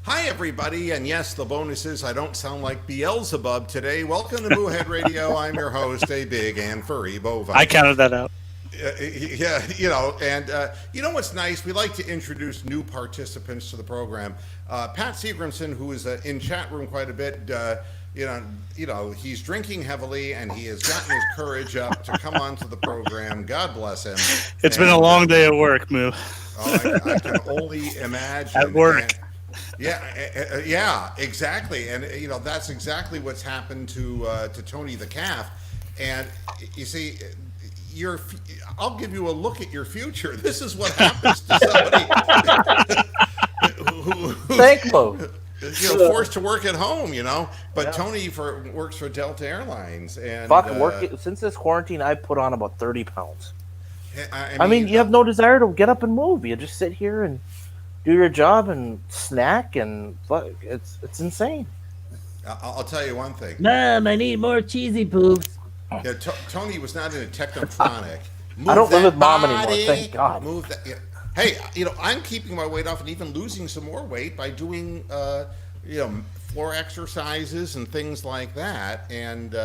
Hi, everybody, and yes, the bonus is I don't sound like Beelzebub today. Welcome to Moohead Radio. I'm your host, a big and furry I bovine. counted that out. Yeah, and you know what's nice? We like to introduce new participants to the program. Pat Seagramson, who is in chat room quite a bit, he's drinking heavily, and he has gotten his courage up to come onto the program. God bless him. It's been a And long day at work, Moo. I can only At imagine. And work. yeah, exactly, and that's exactly what's happened to Tony the calf, and you see, your I'll give you a look at your future. This is what happens to somebody who's Thank Mo. forced to work at home. But Yeah. Tony works for Delta Airlines, and Fuck work. Since this quarantine, I've put on about 30 pounds. I I mean, mean, you have no desire to get up and move. You just sit here and do your job and snack and fuck. It's insane. I'll tell you one thing. Mom, I need more cheesy poops. Yeah, Tony was not in a technophonic. I don't live that with mom anymore, body, thank God. Move that. Yeah. Hey, I'm keeping my weight off and even losing some more weight by doing, floor exercises and things like that. And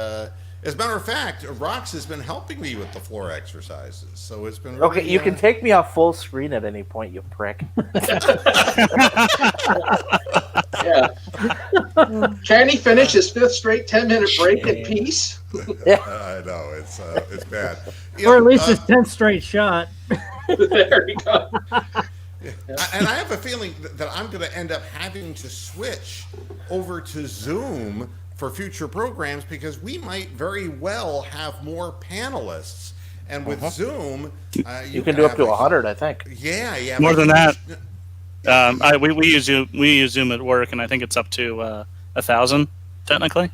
as a matter of fact, Rox has been helping me with the floor exercises, so it's been really, Okay, you can take me off full screen at any point, you prick. Yeah. Can he finish his fifth straight 10-minute break in peace? I know it's bad. Or at least his 10th straight shot. There you go. And I have a feeling that I'm going to end up having to switch over to Zoom for future programs because we might very well have more panelists. And with Zoom, You can do up to 100, I think. Yeah. More than that. Yeah. We use Zoom at work, and I think it's up to 1,000 technically.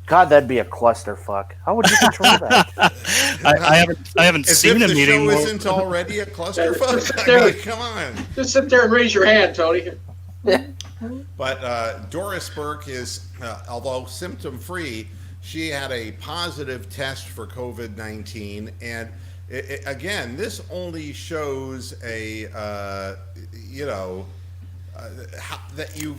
God, that'd be a clusterfuck. How would you control that? I haven't As seen if a the meeting. show More, isn't already a clusterfuck. There- I mean, come on. Just sit there and raise your hand, Tony. But Doris Burke is, although symptom-free, she had a positive test for COVID-19, and again, this only shows that you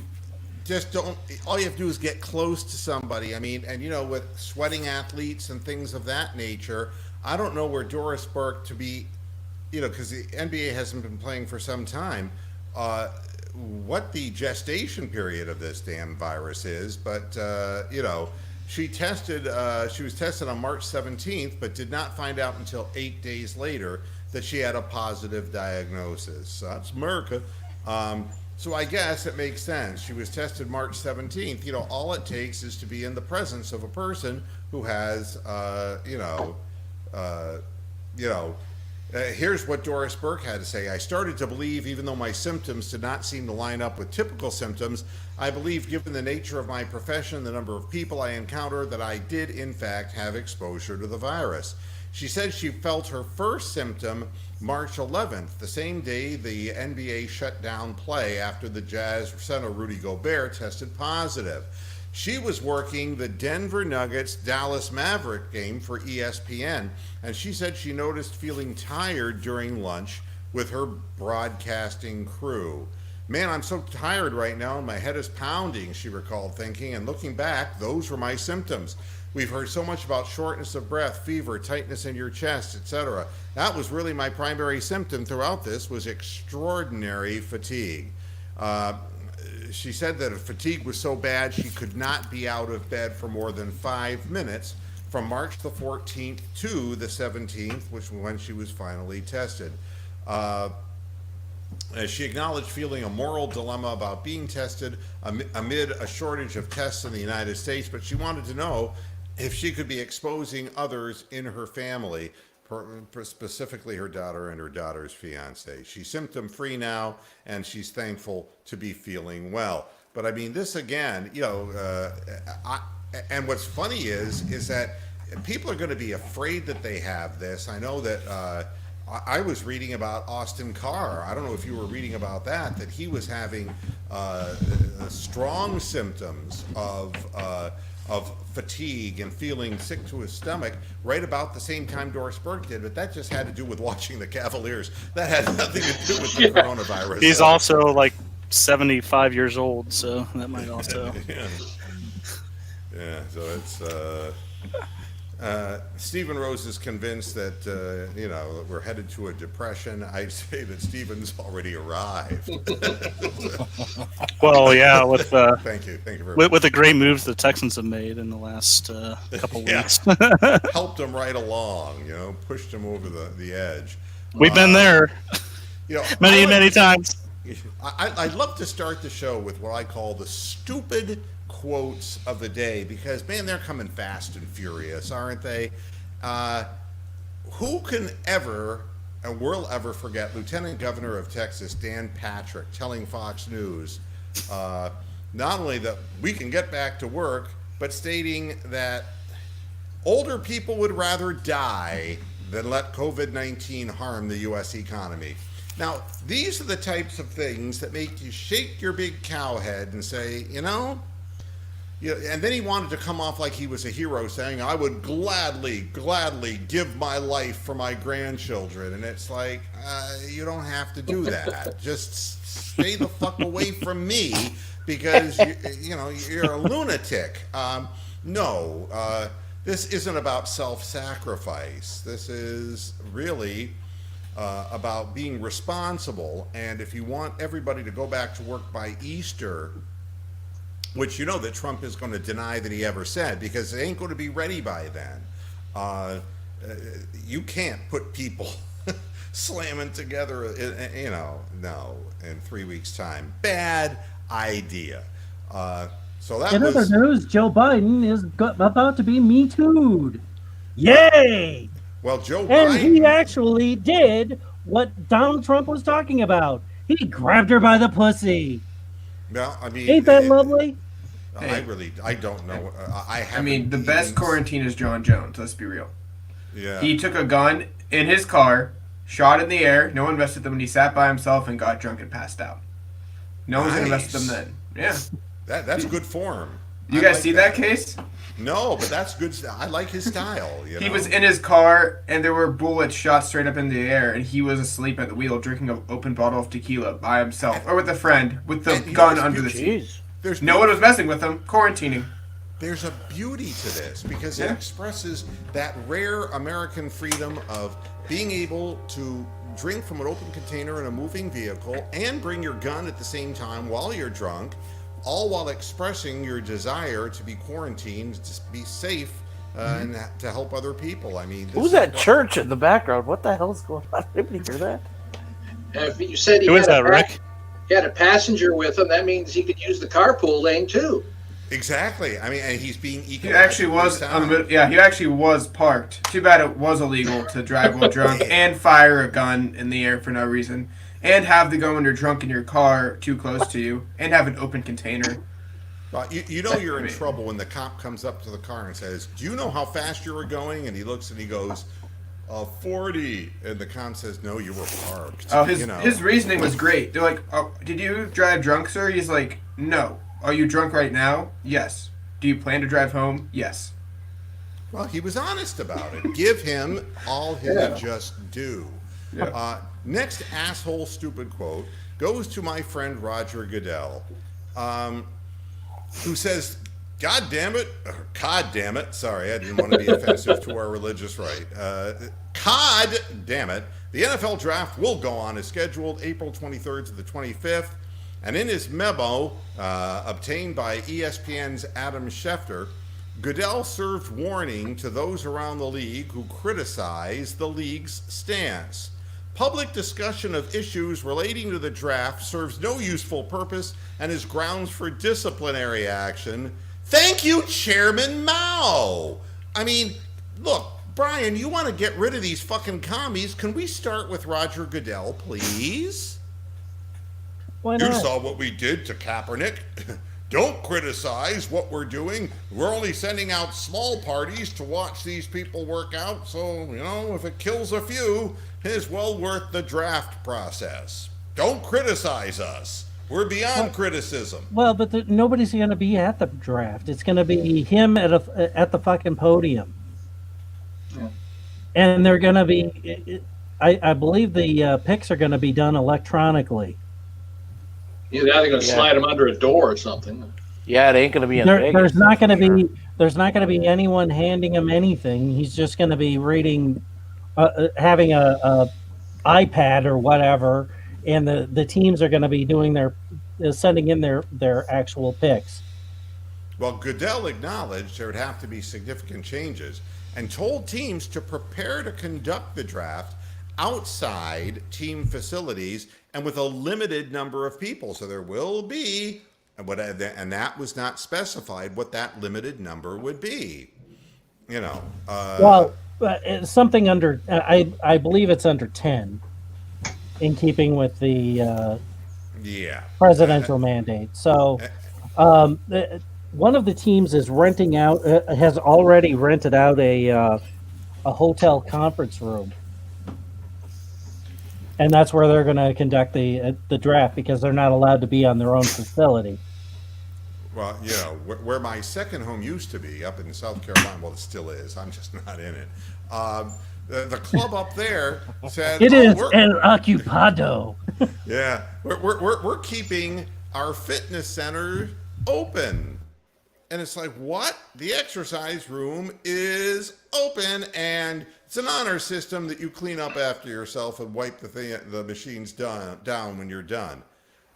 just don't. All you have to do is get close to somebody. I mean, and with sweating athletes and things of that nature, I don't know where Doris Burke to be, because the NBA hasn't been playing for some time. What the gestation period of this damn virus is, but she was tested on March 17th, but did not find out until 8 days later that she had a positive diagnosis. That's America. So I guess it makes sense. She was tested March 17th. All it takes is to be in the presence of a person who has, here's what Doris Burke had to say. I started to believe, even though my symptoms did not seem to line up with typical symptoms, I believe, given the nature of my profession, the number of people I encounter, that I did, in fact, have exposure to the virus. She said she felt her first symptom March 11th, the same day the NBA shut down play after the Jazz center Rudy Gobert tested positive. She was working the Denver Nuggets Dallas Maverick game for ESPN, and she said she noticed feeling tired during lunch with her broadcasting crew. Man, I'm so tired right now and my head is pounding, she recalled thinking, and looking back, those were my symptoms. We've heard so much about shortness of breath, fever, tightness in your chest, etc. That was really my primary symptom throughout this, was extraordinary fatigue. She said that fatigue was so bad she could not be out of bed for more than 5 minutes from March the 14th to the 17th, which was when she was finally tested. She acknowledged feeling a moral dilemma about being tested amid a shortage of tests in the United States, but she wanted to know if she could be exposing others in her family, specifically her daughter and her daughter's fiance. She's symptom-free now, and she's thankful to be feeling well. But I mean, this again, and what's funny is that people are going to be afraid that they have this. I know that I was reading about Austin Carr. I don't know if you were reading about that he was having strong symptoms of fatigue and feeling sick to his stomach right about the same time Doris Burke did, but that just had to do with watching the Cavaliers. That had nothing to do with the coronavirus. he's also like 75 years old, so that might also. Yeah, so it's Stephen Rose is convinced that we're headed to a depression. I say that Stephen's already arrived. Well, yeah, with Thank you very much. with the great moves the Texans have made in the last couple Yeah. weeks. Helped him right along, pushed him over the edge. We've been there many times. I'd love to start the show with what I call the stupid quotes of the day, because man, they're coming fast and furious, aren't they? Who can ever and will ever forget Lieutenant Governor of Texas Dan Patrick telling Fox News not only that we can get back to work, but stating that older people would rather die than let COVID-19 harm the U.S. economy. Now, these are the types of things that make you shake your big cow head and say, and then he wanted to come off like he was a hero, saying, I would gladly give my life for my grandchildren. And it's like, you don't have to do that. Just stay the fuck away from me, because you're a lunatic. No, this isn't about self-sacrifice. This is really about being responsible. And if you want everybody to go back to work by Easter, which that Trump is going to deny that he ever said, because it ain't going to be ready by then. You can't put people slamming together, in 3 weeks' time. Bad idea. So that In was... other news, Joe Biden is about to be Me Too'd. Yay! Well, Joe And Biden... he actually did what Donald Trump was talking about. He grabbed her by the pussy. Well, I mean... Ain't that lovely? I don't know. The best quarantine is John Jones, let's be real. Yeah. He took a gun in his car, shot in the air, no one messed with him, and he sat by himself and got drunk and passed out. No one's going to mess with him then. Yeah. That's good form. You guys see that case? No, but that's good. I like his style. He was in his car, and there were bullets shot straight up in the air, and he was asleep at the wheel drinking an open bottle of tequila by himself, or with a friend, with the gun under the seat. No one was messing with him, quarantining. There's a beauty to this, because it expresses that rare American freedom of being able to drink from an open container in a moving vehicle and bring your gun at the same time while you're drunk, all while expressing your desire to be quarantined, to be safe, and to help other people. I mean, who's that church in the background? What the hell's going on? Did you hear that? If you said Who is that, Rick? He had a passenger with him, that means he could use the carpool lane too. Exactly. I mean, and he's being He actually was he actually was parked. Too bad it was illegal to drive while drunk and fire a gun in the air for no reason, and have the gun when you're drunk in your car too close to you, and have an open container. Well, you're in trouble when the cop comes up to the car and says, do you know how fast you were going? And he looks and he goes, 40. And the cop says, no, you were parked. Oh, his reasoning was great. They're like, oh, did you drive drunk, sir? He's like, no. Are you drunk right now? Yes. Do you plan to drive home? Yes. Well, he was honest about it. Give him all his just due. Yeah. Next asshole stupid quote goes to my friend Roger Goodell, who says, God damn it, sorry, I didn't want to be offensive to our religious right. God damn it, the NFL draft will go on as scheduled April 23rd to the 25th. And in his memo, obtained by ESPN's Adam Schefter, Goodell served warning to those around the league who criticize the league's stance. Public discussion of issues relating to the draft serves no useful purpose and is grounds for disciplinary action. Thank you, Chairman Mao. I mean, look, Brian, you want to get rid of these fucking commies? Can we start with Roger Goodell, please? Why not? You saw what we did to Kaepernick. Don't criticize what we're doing. We're only sending out small parties to watch these people work out. So, if it kills a few, it's well worth the draft process. Don't criticize us. We're beyond criticism. Well, but nobody's going to be at the draft. It's going to be him at the fucking podium. Yeah. And they're going to be, I believe the picks are going to be done electronically. Either that, they're going to Yeah. slide him under a door or something. Yeah, it ain't going to be in Vegas. There's not that's going to for sure. be anyone handing him anything. He's just going to be reading, having a iPad or whatever, and the teams are going to be doing sending in their actual picks. Well, Goodell acknowledged there would have to be significant changes and told teams to prepare to conduct the draft outside team facilities and with a limited number of people. So there will be, and that was not specified what that limited number would be. You know, Well, it's something under. I believe it's under 10, in keeping with the yeah, presidential mandate. So, one of the teams is renting out, has already rented out a hotel conference room, and that's where they're going to conduct the draft because they're not allowed to be on their own facility. Well, you know, where my second home used to be, up in South Carolina, well, it still is. I'm just not in it. The club up there said, It is we're- El Ocupado. yeah, we're keeping our fitness center open. And it's like, what? The exercise room is open, and it's an honor system that you clean up after yourself and wipe the machines down when you're done.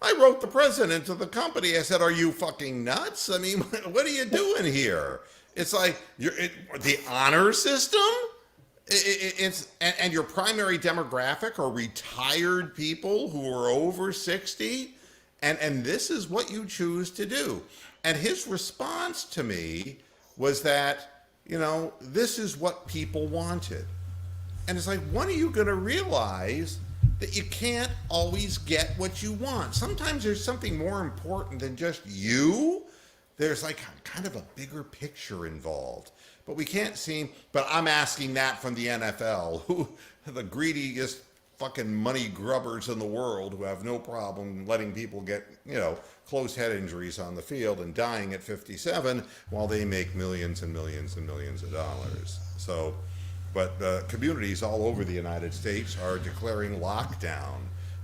I wrote the president of the company. I said, "Are you fucking nuts? I mean, what are you doing here?" It's like the honor system. And your primary demographic are retired people who are over 60, and this is what you choose to do. And his response to me was that, you know, this is what people wanted. And it's like, when are you going to realize that you can't always get what you want? Sometimes there's something more important than just you. There's like kind of a bigger picture involved. But we can't seem, but I'm asking that from the NFL, who the greediest fucking money grubbers in the world, who have no problem letting people get, you know, close head injuries on the field and dying at 57 while they make millions and millions and millions of dollars. So, but communities all over the United States are declaring lockdown.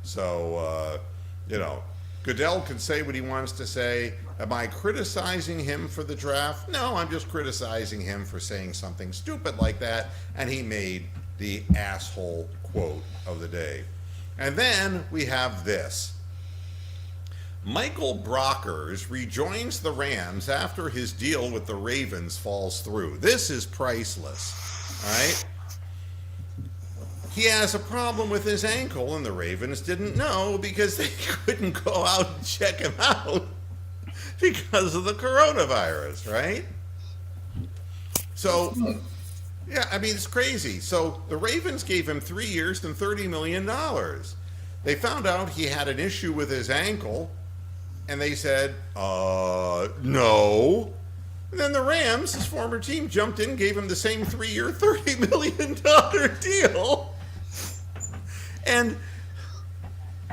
So, you know, Goodell can say what he wants to say. Am I criticizing him for the draft? No, I'm just criticizing him for saying something stupid like that. And he made the asshole quote of the day. And then we have this. Michael Brockers rejoins the Rams after his deal with the Ravens falls through. This is priceless, all right? He has a problem with his ankle, and the Ravens didn't know because they couldn't go out and check him out because of the coronavirus, right? So, yeah, I mean, it's crazy. So the Ravens gave him 3 years and $30 million. They found out he had an issue with his ankle, and they said, no. And then the Rams, his former team, jumped in, gave him the same 3-year, $30 million deal. And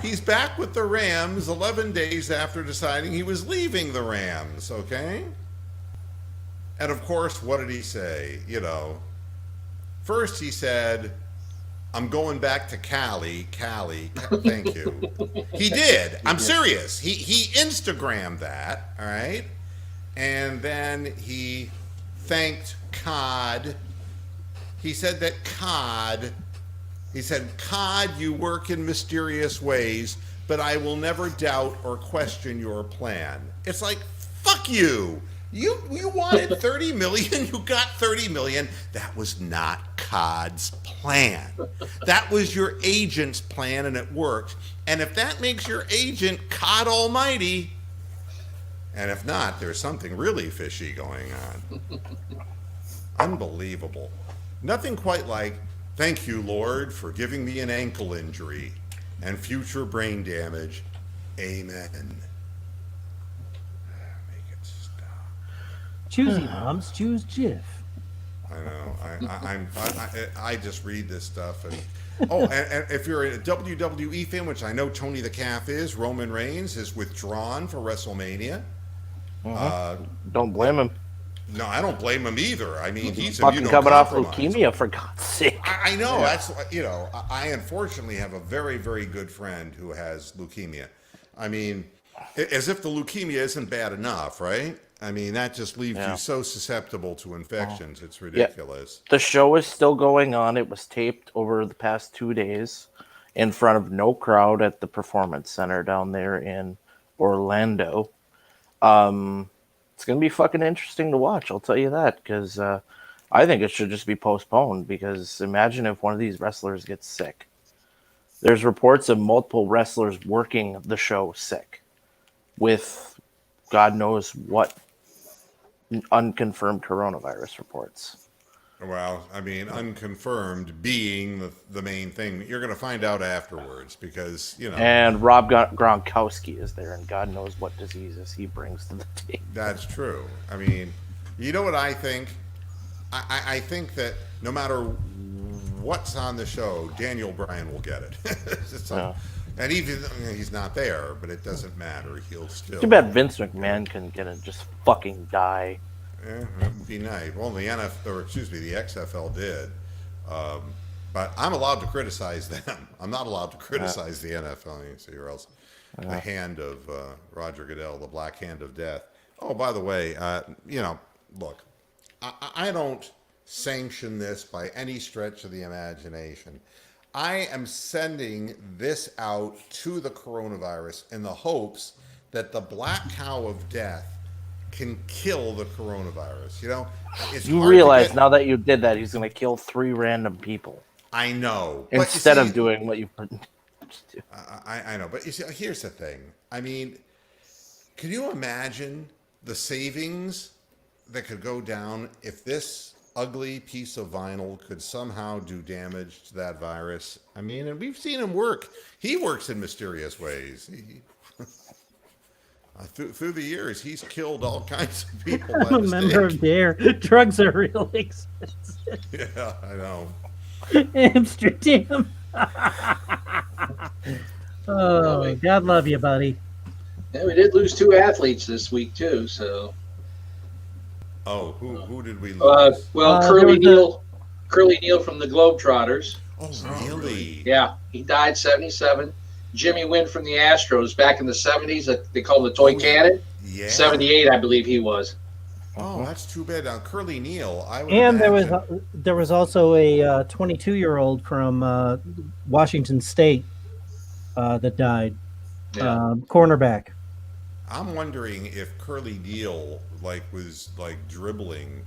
he's back with the Rams 11 days after deciding he was leaving the Rams, okay? And of course, what did he say? You know, first he said, I'm going back to Cali, thank you. He did. I'm serious. He Instagrammed that, all right? And then he thanked COD. He said that COD, you work in mysterious ways, but I will never doubt or question your plan. It's like, fuck you. You wanted 30 million, you got 30 million. That was not COD's plan. That was your agent's plan, and it worked. And if that makes your agent COD Almighty, and if not, there's something really fishy going on. Unbelievable. Nothing quite like, thank you, Lord, for giving me an ankle injury and future brain damage. Amen. Choosy moms, choose Jif. I know. I just read this stuff and and if you're a WWE fan, which I know Tony the Calf is, Roman Reigns is withdrawn for WrestleMania. Don't blame him. No, I don't blame him either. I mean, he's Fucking coming off immunocompromised. leukemia, for God's sake. I know. That's, you know, I unfortunately have a very, very good friend who has leukemia. I mean, As if the leukemia isn't bad enough, right? I mean, that just leaves Yeah. you so susceptible to infections. It's Yeah. ridiculous. The show is still going on. It was taped over the past 2 days in front of no crowd at the Performance Center down there in Orlando. It's going to be fucking interesting to watch, I'll tell you that, because I think it should just be postponed, because imagine if one of these wrestlers gets sick. There's reports of multiple wrestlers working the show sick with God knows what unconfirmed coronavirus reports. Well, I mean, unconfirmed being the main thing. You're going to find out afterwards because, And Rob Gronkowski is there, and God knows what diseases he brings to the team. That's true. I mean, you know what I think? I think that no matter what's on the show, Daniel Bryan will get it. And even he's not there, but it doesn't matter. He'll still. Too bad Vince McMahon can get it, just fucking die. Yeah, it would be nice. Well, the XFL did. But I'm allowed to criticize them. I'm not allowed to criticize the NFL, you see, or else the hand of Roger Goodell, the black hand of death. Oh, by the way, look, I don't sanction this by any stretch of the imagination. I am sending this out to the coronavirus in the hopes that the black cow of death can kill the coronavirus. It's You hard realize to now that you did that, he's going to kill 3 random people. I know. But Instead of doing what you do. I know. But you see, here's the thing. I mean, can you imagine the savings that could go down if this ugly piece of vinyl could somehow do damage to that virus? I mean, and we've seen him work. He works in mysterious ways. Through the years, he's killed all kinds of people. I'm a member of DARE. Drugs are really expensive. Yeah, I know. Amsterdam. Oh, God love you, buddy. Yeah, we did lose 2 athletes this week too. So. Oh, who did we lose? Curly Neal from the Globetrotters. Oh, really? Yeah, he died 77. Jimmy Wynn from the Astros back in the 70s. They called him the Toy Cannon. Yeah. 78, I believe he was. Oh, that's too bad. Now, Curly Neal, I would And imagine. there was also a 22-year-old from Washington State that died. Yeah. Cornerback. I'm wondering if Curly Neal was dribbling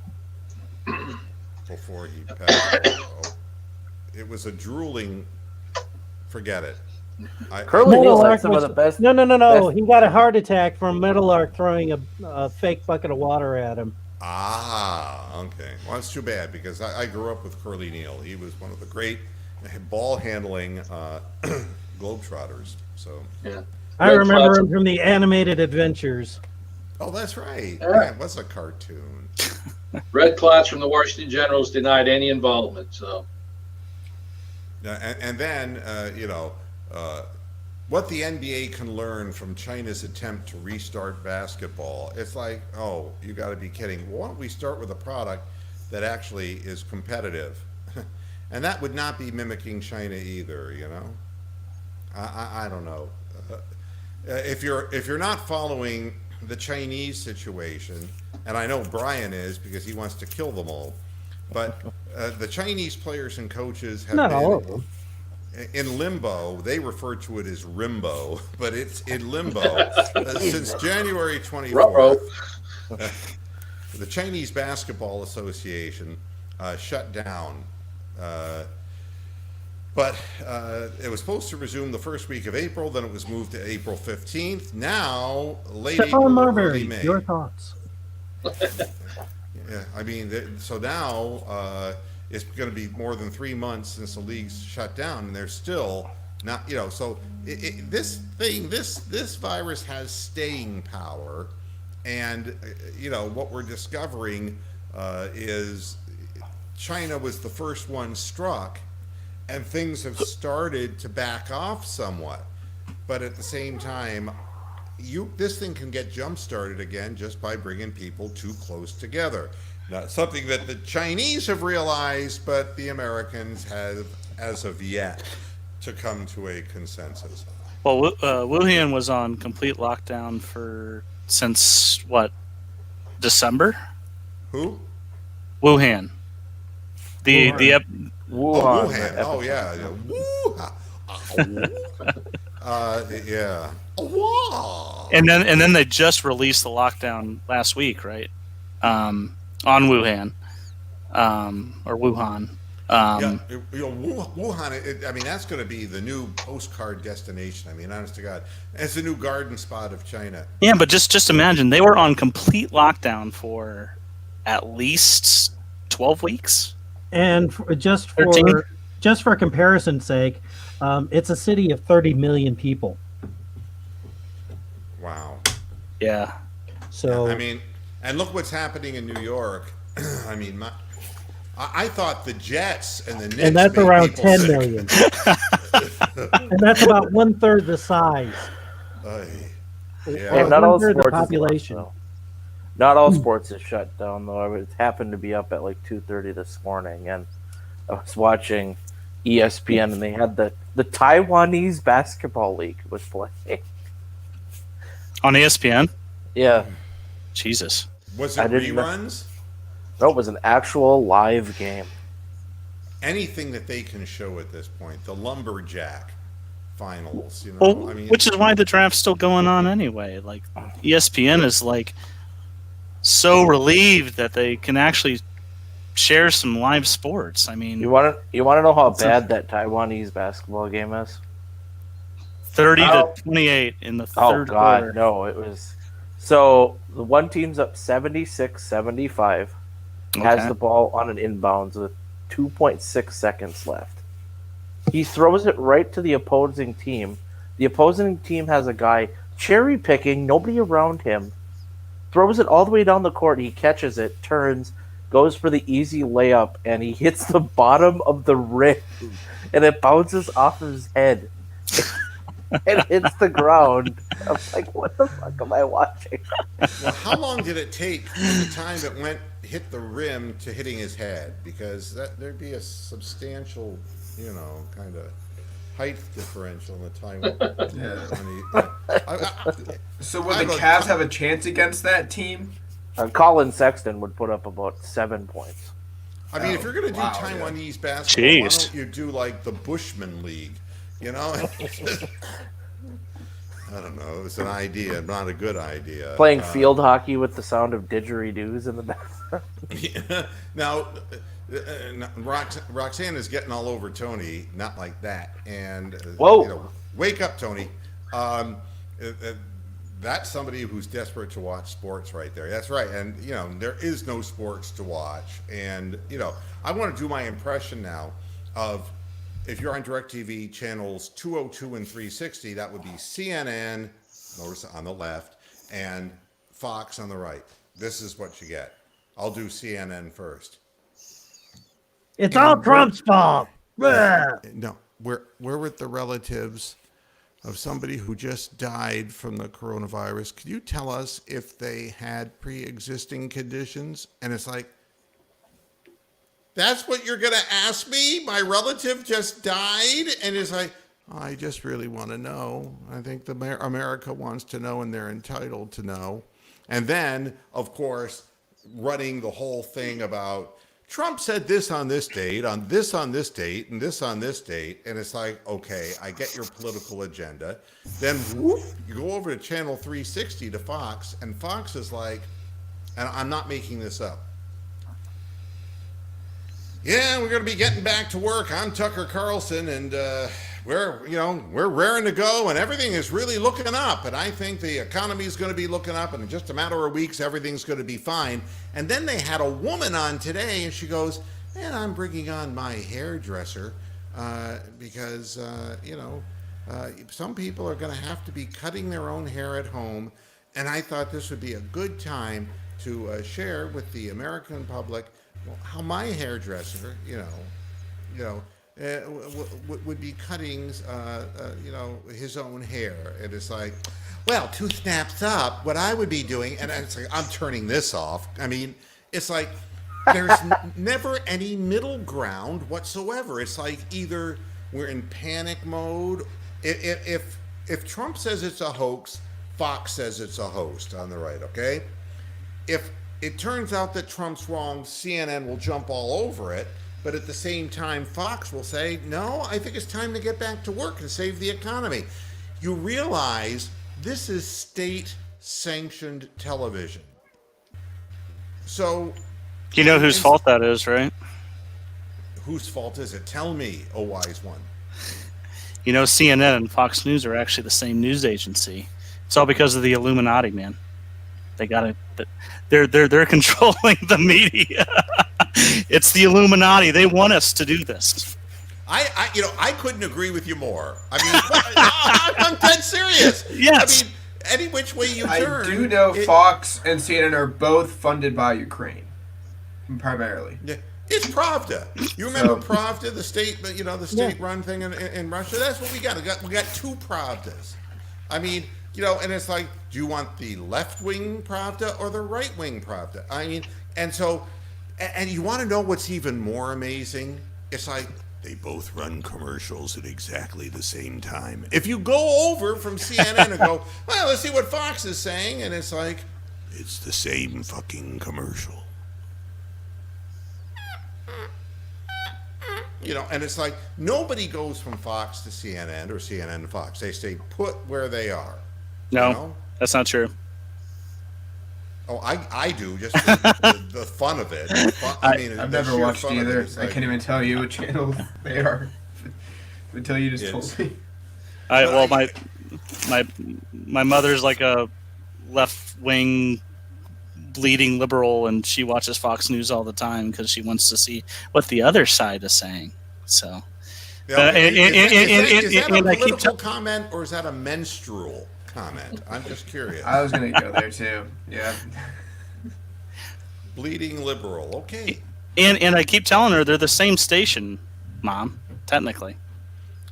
before he passed. It was a drooling. Forget it. Curly Neal's Meadowlark like some of was- the best. No. best- He got a heart attack from Meadowlark throwing a fake bucket of water at him. Okay. Well, that's too bad because I grew up with Curly Neal. He was one of the great ball handling Globetrotters. So. Yeah. I Red remember Cloud's- him from the animated adventures. Oh, that's right. Yeah. Yeah, it was a cartoon. Red Clots from the Washington Generals denied any involvement. So. And then, what the NBA can learn from China's attempt to restart basketball, it's like, oh, you got to be kidding. Why don't we start with a product that actually is competitive? And that would not be mimicking China either, I don't know. If you're not following the Chinese situation, and I know Brian is because he wants to kill them all, but the Chinese players and coaches have Not been all of them. in limbo. They refer to it as Rimbo, but it's in limbo since January 24th. The Chinese Basketball Association shut down. But it was supposed to resume the first week of April, then it was moved to April 15th. Now, late Stefan April, Marbury, early May. your thoughts? Yeah, I mean, so now it's going to be more than 3 months since the league's shut down, and they're still not, so this virus has staying power, and, what we're discovering is China was the first one struck, and things have started to back off somewhat. But at the same time, this thing can get jump-started again just by bringing people too close together. Not something that the Chinese have realized, but the Americans have, as of yet, to come to a consensus. Well, Wuhan was on complete lockdown since what, December? Who? Wuhan. The Wuhan. the ep- Oh, Wuhan. Wuhan. the Oh, yeah. Yeah. Wah. and then they just released the lockdown last week, right? On Wuhan, or Wuhan. Yeah, Wuhan. I mean, that's going to be the new postcard destination. I mean, honest to God, it's the new garden spot of China. Yeah, but just imagine they were on complete lockdown for at least 12 weeks. And just 13? for comparison's sake, it's a city of 30 million people. Wow. Yeah. So I mean, and look what's happening in New York. I mean, I thought the Jets and the Knicks and that's made around people 10 sick. million. And that's about 1/3 the size. Yeah, Yeah. not all 1/3 the sports population. Is not all sports is shut down though. I happened to be up at like 2:30 this morning, and I was watching ESPN, and they had the Taiwanese basketball league was playing. On ESPN? Yeah, Jesus. Was I it didn't know. reruns? no, it was an actual live game. Anything that they can show at this point, the lumberjack finals. You know, Well, I mean, which is why the draft's still going on anyway. Like, ESPN is like so relieved that they can actually share some live sports. I mean, You want to know how It's a- bad that Taiwanese basketball game is? 30 Oh. to 28 in the Oh third God, quarter. no! It was so the one team's up 76-75, has Okay. the ball on an inbounds with 2.6 seconds left. He throws it right to the opposing team. The opposing team has a guy cherry picking, nobody around him. Throws it all the way down the court. He catches it, turns, goes for the easy layup, and he hits the bottom of the rim, and it bounces off his head and hits the ground. I'm like, what the fuck am I watching? well, how long did it take from the time it hit the rim to hitting his head? Because there'd be a substantial, you know, kind of height differential in the time. So would the Cavs have a chance against that team? Colin Sexton would put up about 7 points. I mean, if you're going to do Wow, Taiwanese basketball, why Jeez. don't you do like the Bushman League? You know? I don't know. It's an idea, not a good idea. Playing field hockey with the sound of didgeridoos in the background. Yeah. Now, Roxanne is getting all over Tony, not like that. And Whoa. You know, wake up, Tony. That's somebody who's desperate to watch sports right there. That's right. And, you know, there is no sports to watch. And, you know, I want to do my impression now of, if you're on DirecTV channels 202 and 360, that would be CNN on the left and Fox on the right. This is what you get. I'll do CNN first. It's all Trump's fault. No, where were the relatives of somebody who just died from the coronavirus? Could you tell us if they had pre-existing conditions? And it's like, that's what you're going to ask me? My relative just died? And it's like, I just really want to know. I think America wants to know, and they're entitled to know. And then, of course, running the whole thing about Trump said this on this date, on this date, and this on this date. And it's like, okay, I get your political agenda. Then whoop, you go over to channel 360 to Fox, and Fox is like, and I'm not making this up, yeah, we're going to be getting back to work. I'm Tucker Carlson, and we're raring to go, and everything is really looking up. And I think the economy is going to be looking up, and in just a matter of weeks, everything's going to be fine. And then they had a woman on today, and she goes, "And I'm bringing on my hairdresser because some people are going to have to be cutting their own hair at home." And I thought this would be a good time to share with the American public how my hairdresser, would be cutting, his own hair. And it's like, well, 2 snaps up, what I would be doing, and it's like, I'm turning this off. I mean, it's like, there's never any middle ground whatsoever. It's like either we're in panic mode. If if Trump says it's a hoax, Fox says it's a host on the right, okay? If it turns out that Trump's wrong, CNN will jump all over it, but at the same time, Fox will say, no, I think it's time to get back to work and save the economy. You realize this is state-sanctioned television. So... You know whose fault that is, right? Whose fault is it? Tell me, oh wise one. You know, CNN and Fox News are actually the same news agency. It's all because of the Illuminati, man. They got it. They're controlling the media. It's the Illuminati. They want us to do this. I couldn't agree with you more. I mean, I'm dead serious. Yes. I mean, any which way you I turn. do know Fox and CNN are both funded by Ukraine, primarily. Yeah. It's Pravda. You remember Pravda, the state, state-run thing in Russia? That's what we got. We got two Pravdas. I mean, and it's like, do you want the left-wing Pravda or the right-wing Pravda? I mean, and you want to know what's even more amazing? It's like, they both run commercials at exactly the same time. If you go over from CNN and go, well, let's see what Fox is saying, and it's like, it's the same fucking commercial. And it's like nobody goes from Fox to CNN or CNN to Fox. They stay put where they are. No, that's not true. Oh, I do, just for the fun of it. I've never watched either. I can't even tell you what channel they are until you just told me. My mother's like a left-wing bleeding liberal, and she watches Fox News all the time because she wants to see what the other side is saying. So, is that a political comment or is that a menstrual comment? I'm just curious. I was going to go there too. Yeah. Bleeding liberal. Okay. And I keep telling her they're the same station, Mom. Technically.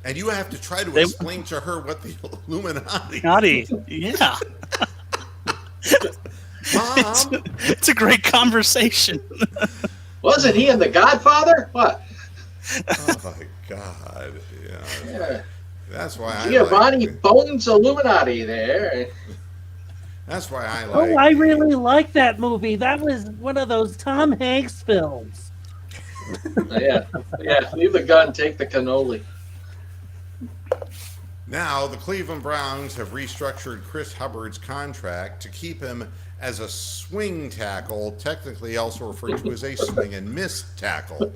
And you have to try to explain to her what the Illuminati. Yeah. Mom, it's a great conversation. Wasn't he in The Godfather? What? Oh my God! Yeah. That's why Giovanni Bones Illuminati there. That's why I like. Oh, I really like that movie. That was one of those Tom Hanks films. Yeah. Leave the gun, take the cannoli. Now, the Cleveland Browns have restructured Chris Hubbard's contract to keep him as a swing tackle, technically also referred to as a swing and miss tackle.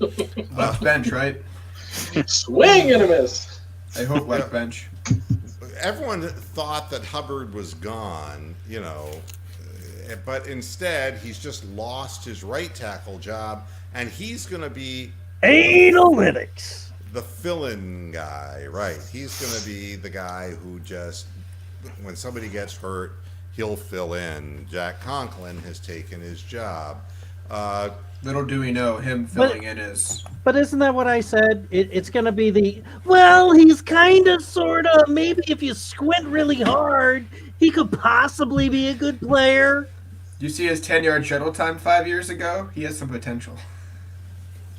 Left bench, right? Swing and a miss. I hope left bench. Everyone thought that Hubbard was gone, but instead he's just lost his right tackle job, and he's going to be analytics. The fill-in guy, right? He's going to be the guy who just, when somebody gets hurt, he'll fill in. Jack Conklin has taken his job. Little do we know, him filling in is... But isn't that what I said? It's going to be he's kind of, sort of, maybe if you squint really hard, he could possibly be a good player. You see his 10-yard shuttle time 5 years ago? He has some potential.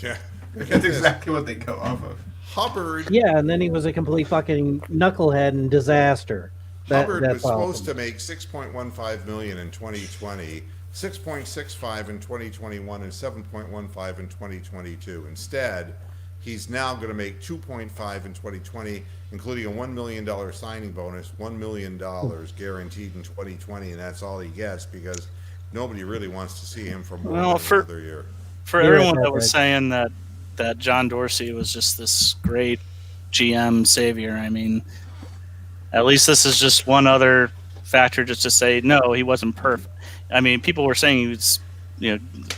Yeah. That's exactly what they go off of. Hubbard. Yeah, and then he was a complete fucking knucklehead and disaster. Hubbard was supposed to make $6.15 million in 2020, $6.65 in 2021, and $7.15 in 2022. Instead, he's now going to make $2.5 in 2020, including a $1 million signing bonus, $1 million guaranteed in 2020, and that's all he gets because nobody really wants to see him for more than another year. For everyone that was saying that John Dorsey was just this great GM savior, I mean, at least this is just one other factor just to say, no, he wasn't perfect. I mean, people were saying he was,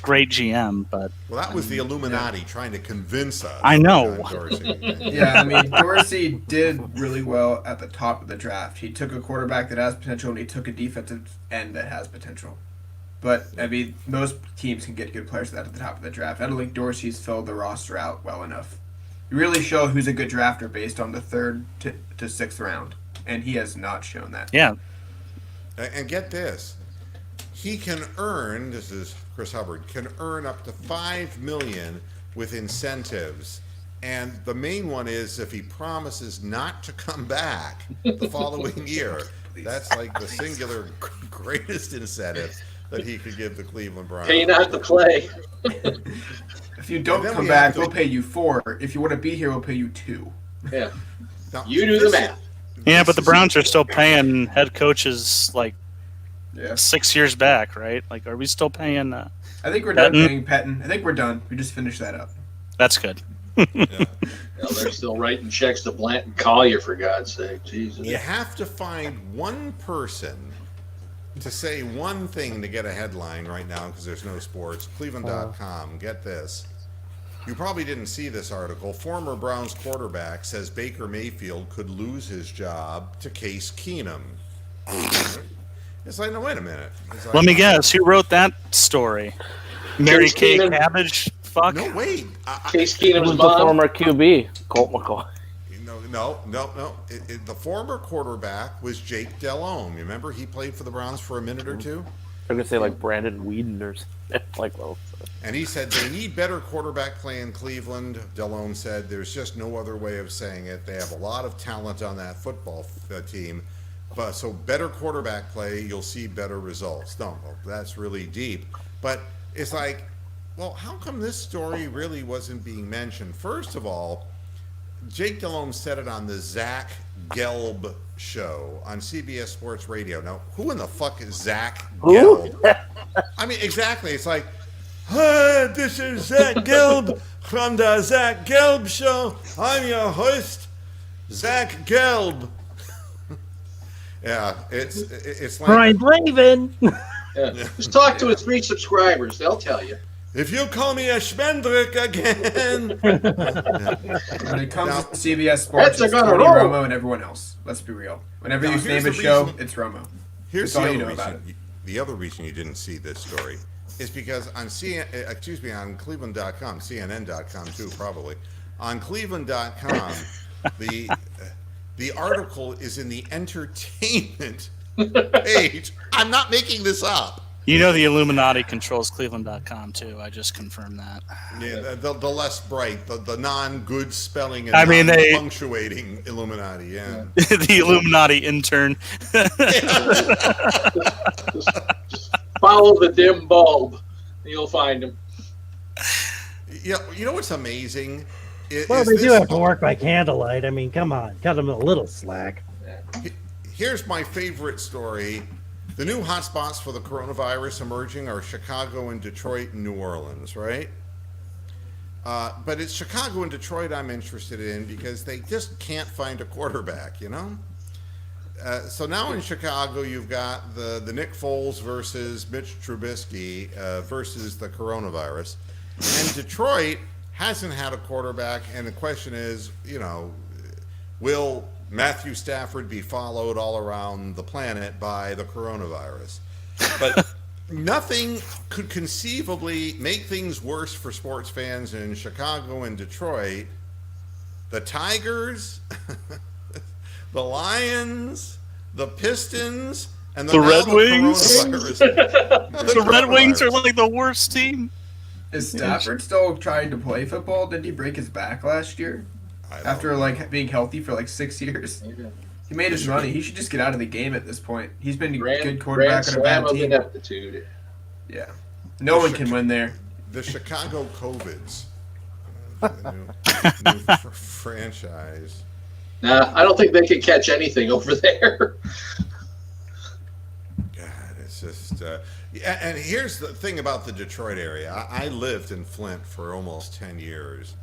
great GM, but... Well, that was the Illuminati trying to convince us. I know. John Dorsey. Yeah, I mean, Dorsey did really well at the top of the draft. He took a quarterback that has potential, and he took a defensive end that has potential. But, I mean, most teams can get good players at the top of the draft. I don't think Dorsey's filled the roster out well enough. You really show who's a good drafter based on the 3rd to 6th round, and he has not shown that. Yeah. And get this. He can earn, this is Chris Hubbard, can earn up to $5 million with incentives And the main one is if he promises not to come back the following year. That's like the singular greatest incentive that he could give the Cleveland Browns. Pay not to play. If you don't And then come we back, have to- they'll pay you 4. If you want to be here, we'll pay you 2. Yeah. Now, You do the this- math. Yeah, this but the is- Browns are still paying head coaches like Yeah. 6 years back, right? Like, are we still paying? I think we're done Pettin? paying Pettin. I think we're done. We just finished that up. That's good. They're still writing checks to Blanton Collier, for God's sake. Jesus. You have to find one person to say one thing to get a headline right now because there's no sports. Cleveland.com, get this. You probably didn't see this article. Former Browns quarterback says Baker Mayfield could lose his job to Case Keenum. It's like, no, wait a minute. It's like, Let me guess, who wrote that story? Mary Case Kay Keenum. Cabbage? Fuck. No, wait. Case Who's Keenum's the mom. former QB? Colt McCoy. No. The former quarterback was Jake Delhomme. You remember he played for the Browns for a minute or two? They're gonna say like Brandon Whedon or something. Like, well, And he said they need better quarterback play in Cleveland. Delhomme said there's just no other way of saying it. They have a lot of talent on that football team. But so better quarterback play, you'll see better results. No, well, that's really deep. But it's like, well, how come this story really wasn't being mentioned? First of all, Jake Delhomme said it on the Zach Gelb show on CBS Sports Radio. Now, who in the fuck is Zach Gelb? I mean, exactly. It's like, hi, this is Zach Gelb from the Zach Gelb show. I'm your host, Zach Gelb. Yeah, it's like Brian Blaven. Yeah. Just talk to his 3 subscribers. They'll tell you. if you call me a Schmendrick again. When it comes Now- to CBS Sports, That's a it's gonna Tony roll. Romo and everyone else. Let's be real. Whenever Now, you here's name a the show, reason- it's Romo. Here's That's the all you other know about reason. The other reason you didn't see this story is because on on Cleveland.com, CNN.com too, probably. On Cleveland.com, the article is in the entertainment page. I'm not making this up. You know the Illuminati controls Cleveland.com too. I just confirmed that. Yeah, the less bright, the non-good spelling and I mean, they- punctuating Illuminati. Yeah. The Illuminati intern. Just follow the dim bulb. And you'll find him. Yeah. You know what's amazing? Well, Is they do this- have to work by candlelight. I mean, come on, cut them a little slack. Here's my favorite story. The new hotspots for the coronavirus emerging are Chicago and Detroit and New Orleans, right? But it's Chicago and Detroit I'm interested in because they just can't find a quarterback, you know? So now in Chicago, you've got the Nick Foles versus Mitch Trubisky versus the coronavirus. And Detroit hasn't had a quarterback, and the question is, you know, will Matthew Stafford be followed all around the planet by the coronavirus? But nothing could conceivably make things worse for sports fans in Chicago and Detroit. The Tigers, the Lions, the Pistons, and The now Red Wings? coronavirus. The Red Wings are like the worst team. Is Stafford still trying to play football? Didn't he break his back last year? I don't After know. like being healthy for like 6 years? He made his money. He should just get out of the game at this point. He's been a good quarterback on a bad Slam of team. ineptitude. Yeah. No one can win there. The Chicago COVIDs. The new franchise. Nah, I don't think they can catch anything over there. God, it's just. Yeah, and here's the thing about the Detroit area. I lived in Flint for almost 10 years.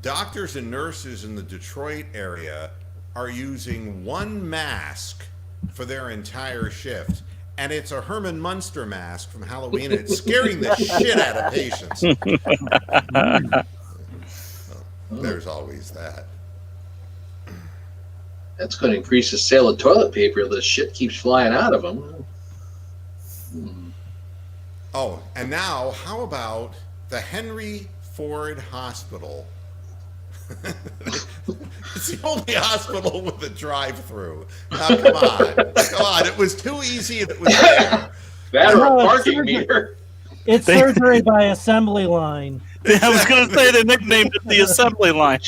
Doctors and nurses in the Detroit area are using one mask for their entire shift. And it's a Herman Munster mask from Halloween. And it's scaring the shit out of patients. There's always that. That's going to increase the sale of toilet paper. The shit keeps flying out of them. Oh, and now, how about the Henry Ford Hospital? It's the only hospital with a drive-through. Now, come on. It was too easy and it was there. That or No, a it's parking surgery. meter. It's surgery by assembly line. Yeah, I was going to say they nicknamed it the assembly line.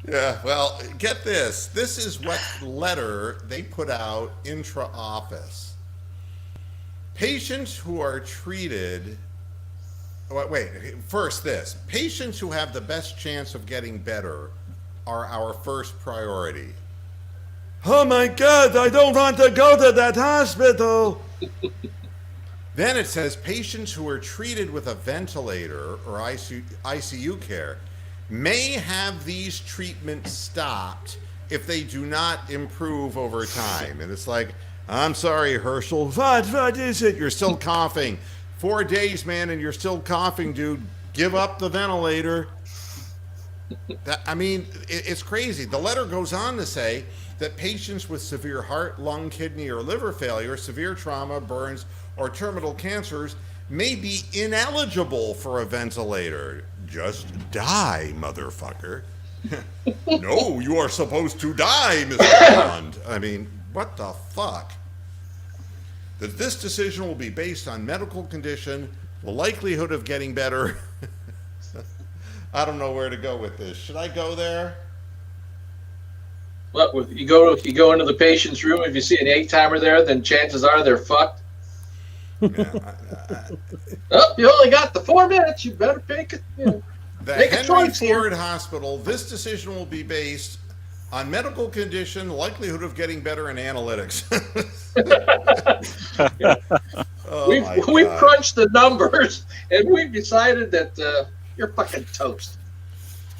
Yeah, well, get this. This is what letter they put out intra-office. Patients who are treated... Wait, first this. Patients who have the best chance of getting better are our first priority. Oh my God, I don't want to go to that hospital. Then it says patients who are treated with a ventilator or ICU care may have these treatments stopped if they do not improve over time. And it's like, I'm sorry, Herschel. What is it? You're still coughing. 4 days, man, and you're still coughing, dude. Give up the ventilator. It's crazy. The letter goes on to say that patients with severe heart, lung, kidney, or liver failure, severe trauma, burns, or terminal cancers may be ineligible for a ventilator. Just die, motherfucker. No, you are supposed to die, Mr. Bond. I mean, what the fuck? That this decision will be based on medical condition, the likelihood of getting better. I don't know where to go with this. Should I go there? Well, if you go into the patient's room, if you see an 8-timer there, then chances are they're fucked. Yeah, Oh, you only got the 4 minutes. You better pick it. The Make a Henry choice here. Ford Hospital, this decision will be based on medical condition, likelihood of getting better, and analytics. Oh we've crunched the numbers, and we've decided that you're fucking toast.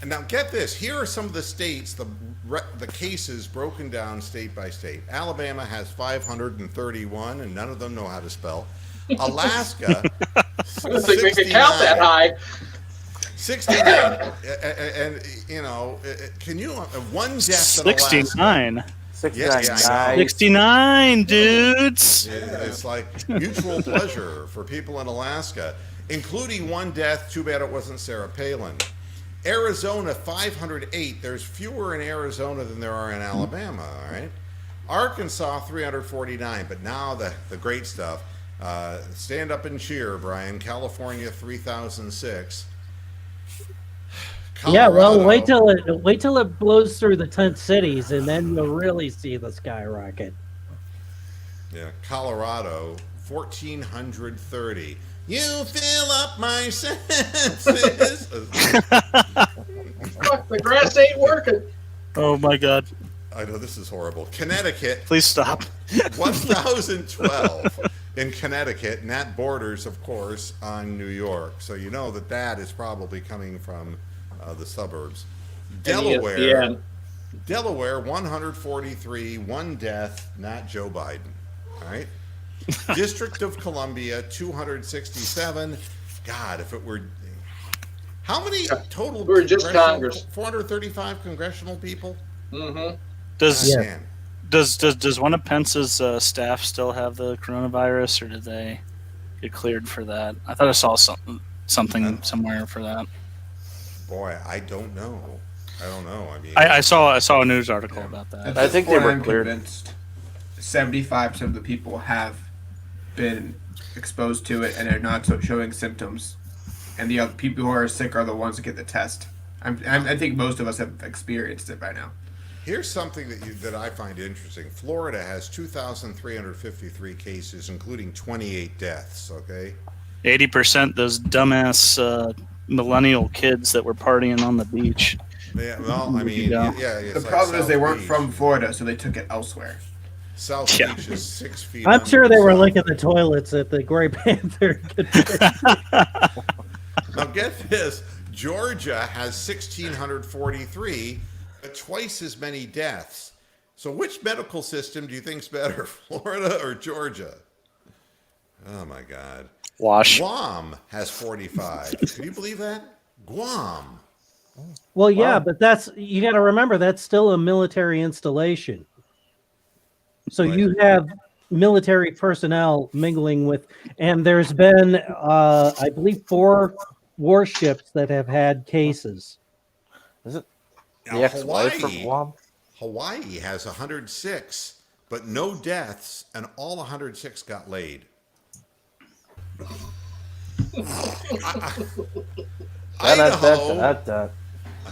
And now get this. Here are some of the states, the cases broken down state by state. Alabama has 531, and none of them know how to spell. Alaska, I don't think we can count that high. 69. And, can you, one death in Alaska. 69. 69. Yeah, Nice. 69, dudes. It's like mutual pleasure for people in Alaska, including one death. Too bad it wasn't Sarah Palin. Arizona, 508. There's fewer in Arizona than there are in Alabama, all right? Arkansas, 349. But now the great stuff. Stand up and cheer, Brian. California, 3006. Yeah, well, Colorado- wait till it blows through the tent cities, and then you'll really see the skyrocket. Yeah, Colorado, 1,430. You fill up my senses. Fuck, the grass ain't working. Oh my God. I know this is horrible. Connecticut, Please stop. 1,012 in Connecticut, and that borders, of course, on New York. So you know that is probably coming from the suburbs. Delaware, 143, one death, not Joe Biden. All right. District of Columbia, 267. God, if it were... How many total... We're just Congress. 435 congressional people? Mm-hmm. Does Yeah. Man. does one of Pence's staff still have the coronavirus, or did they get cleared for that? I thought I saw something somewhere for that. Boy, I don't know. I mean... I saw a news article about that. At I this think they point, were I'm cleared. convinced 75% of the people have been exposed to it and are not showing symptoms, and the other people who are sick are the ones that get the test. I think most of us have experienced it by now. Here's something that I find interesting. Florida has 2,353 cases, including 28 deaths, okay? 80% those dumbass millennial kids that were partying on the beach. Yeah, well, I mean, Yeah. it's The like problem is they South weren't Beach. from Florida, so they took it elsewhere. South Yeah. Beach is 6 feet I'm sure under they were South licking the Beach. toilets at the Grey Panther. Now get this, Georgia has 1,643, but twice as many deaths. So which medical system do you think's better, Florida or Georgia? Oh my God. Wash. Guam has 45. Can you believe that? Guam. Well, yeah, Wow. but you got to remember that's still a military installation. So Right. you have military personnel mingling with, and there's been, I believe, 4 warships that have had cases. Is it Now, the ex-wife from Hawaii, Guam? Hawaii has 106, but no deaths, and all 106 got laid. Idaho.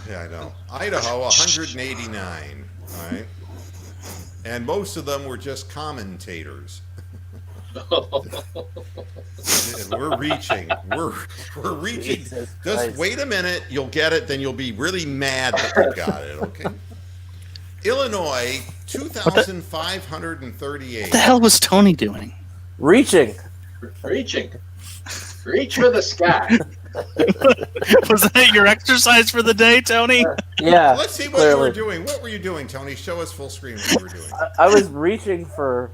Yeah, I know. Idaho, 189. All right. And most of them were just commentators. And we're reaching. We're reaching. Jesus Just Christ. wait a minute. You'll get it. Then you'll be really mad that you got it. Okay. Illinois, 2,538. What the hell was Tony doing? Reaching. Reaching. Reach for the sky. Was that your exercise for the day, Tony? Yeah. Let's see what clearly. you were doing. What were you doing, Tony? Show us full screen what you were doing. I was reaching for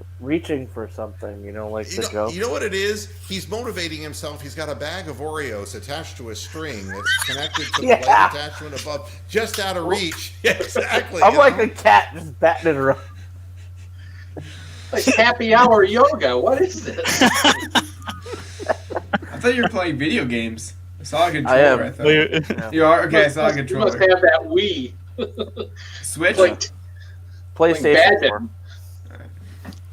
something, like the joke. You know what it is? He's motivating himself. He's got a bag of Oreos attached to a string that's connected to the Yeah. light attachment above, just out of reach. Yeah, exactly. I'm you like know? a cat just batting it around. Like happy hour yoga. What is this? I thought you were playing video games. I saw a controller. I am. I thought. You are? Okay, I saw a You must controller. have that Wii. Switch? Like, PlayStation badminton. 4.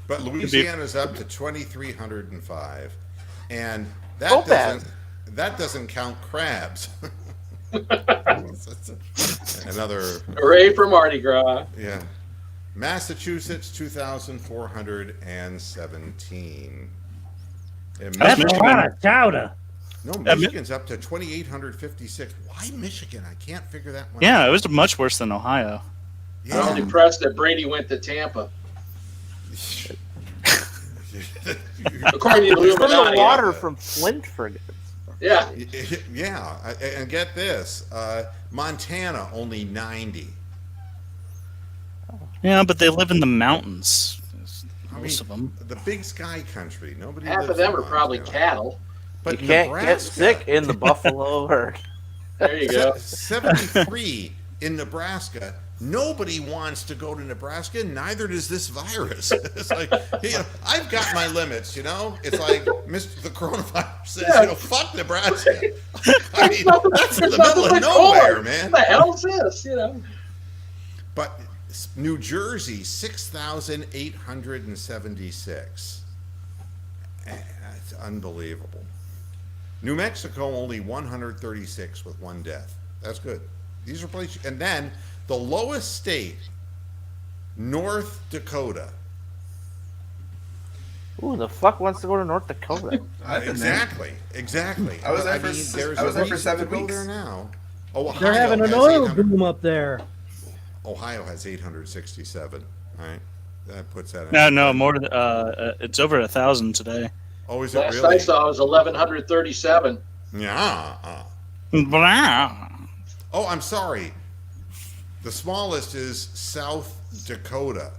But Louisiana's up to 2,305, and Topaz. that doesn't count crabs. Another, hooray for Mardi Gras. yeah. Massachusetts, 2,417. And That's Michigan, Michigan. Lot of chowder. no, Michigan's up to 2,856. Why Michigan? I can't figure that one out. Yeah, it was much worse than Ohio. I'm impressed that Brady went to Tampa. According to the From the Illuminati. water from Flint, for goodness. Yeah. Yeah, and get this, Montana only 90. Yeah, but they live in the mountains. I Most of them. The big sky country. Nobody. Half lives of them in are probably Montana. cattle. But You can't Nebraska, get sick in the buffalo herd. There you go. 73 in Nebraska. Nobody wants to go to Nebraska. Neither does this virus. It's like, I've got my limits. It's like the coronavirus says. Fuck Nebraska. I mean, that's in the middle of nowhere, man. What the hell's this? But New Jersey, 6,876. That's unbelievable. New Mexico, only 136 with one death. That's good. These are places. And then the lowest state, North Dakota. Who the fuck wants to go to North Dakota? I've been there. Exactly. I was there for there's I was a there for reason 7 to go weeks. there now. Ohio They're having an has oil 800 boom up there. Ohio has 867. All right, that puts that. No, more. It's over 1,000 today. Oh, is it Last really? I saw it was 1,137. Yeah. Blah. Oh, I'm sorry. The smallest is South Dakota.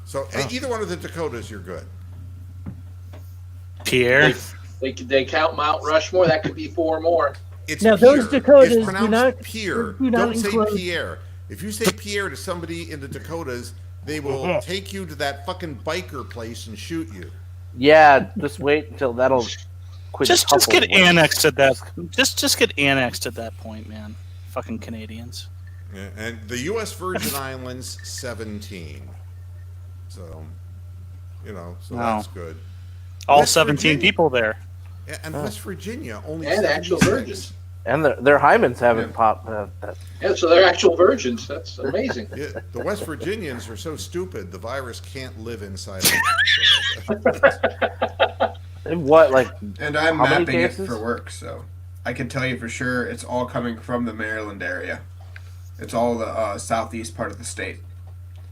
So either one of the Dakotas, you're good. Pierre. They count Mount Rushmore. That could be 4 more. It's Now, Pierre. those Dakotas It's do pronounced not- Pierre. do not Don't say include- Pierre. If you say Pierre to somebody in the Dakotas, they will take you to that fucking biker place and shoot you. Yeah, just wait until that'll quit. Just get annexed at that. Just get annexed at that point, man. Fucking Canadians. Yeah, and the U.S. Virgin Islands, 17. So, Wow. that's good. All West 17 Virginia. people there. Yeah, and West Virginia, only And actual 76. virgins. And their hymens haven't popped. Yeah, so they're actual virgins. That's amazing. Yeah, the West Virginians are so stupid, the virus can't live inside of them. What, like, And I'm How many mapping it cases? for work, so I can tell you for sure it's all coming from the Maryland area. It's all the southeast part of the state.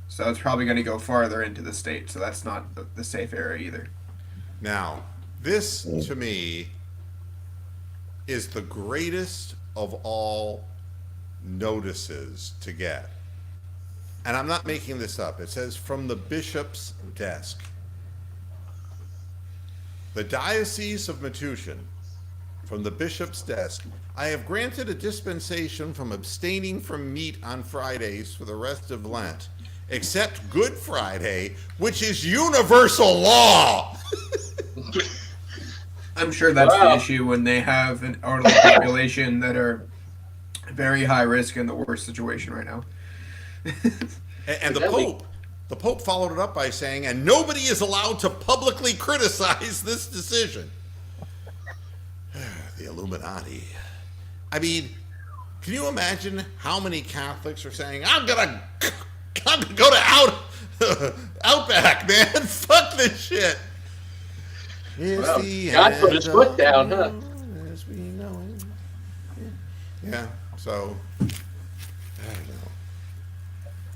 So it's probably going to go farther into the state, so that's not the safe area either. Now, this, to me, is the greatest of all notices to get. And I'm not making this up. It says, from the bishop's desk. The Diocese of Metuchen, from the bishop's desk, I have granted a dispensation from abstaining from meat on Fridays for the rest of Lent, except Good Friday, which is universal law. I'm sure that's Wow. the issue when they have an elderly population that are very high risk in the worst situation right now. And the Evidently. Pope followed it up by saying, and nobody is allowed to publicly criticize this decision. Illuminati. I mean, can you imagine how many Catholics are saying, I'm gonna go to Outback, man. Fuck this shit. It's Well, the God put his end foot of down, the huh? world as we know it. Yeah, so, I don't know.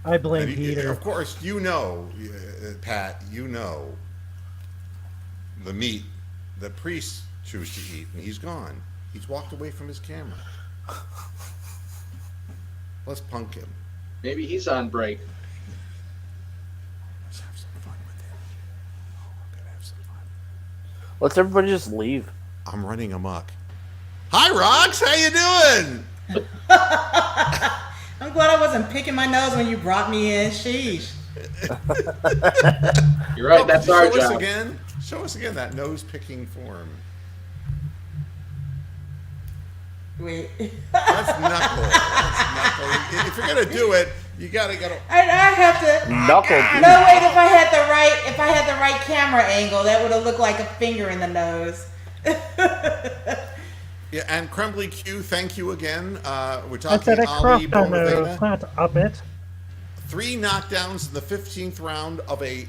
I blame And Peter. of course, Pat, the meat that priests choose to eat, and he's gone. He's walked away from his camera. Let's punk him. Maybe he's on break. Let's have some fun with him. Oh, we're gonna have some fun. Let's everybody just leave. I'm running amok. Hi, Rox. How you doing? I'm glad I wasn't picking my nose when you brought me in. Sheesh. You're right. That's our Show us job. again. Show us again that nose-picking form. Wait. That's knuckle. That's knuckle. If you're gonna do it, you gotta. I have to. Knuckle. No, wait. If I had the right camera angle, that would have looked like a finger in the nose. Yeah, and Crumbly Q, thank you again. We're I talking said a Ali crop on nose, Bonavena. not up it. 3 knockdowns in the 15th round of a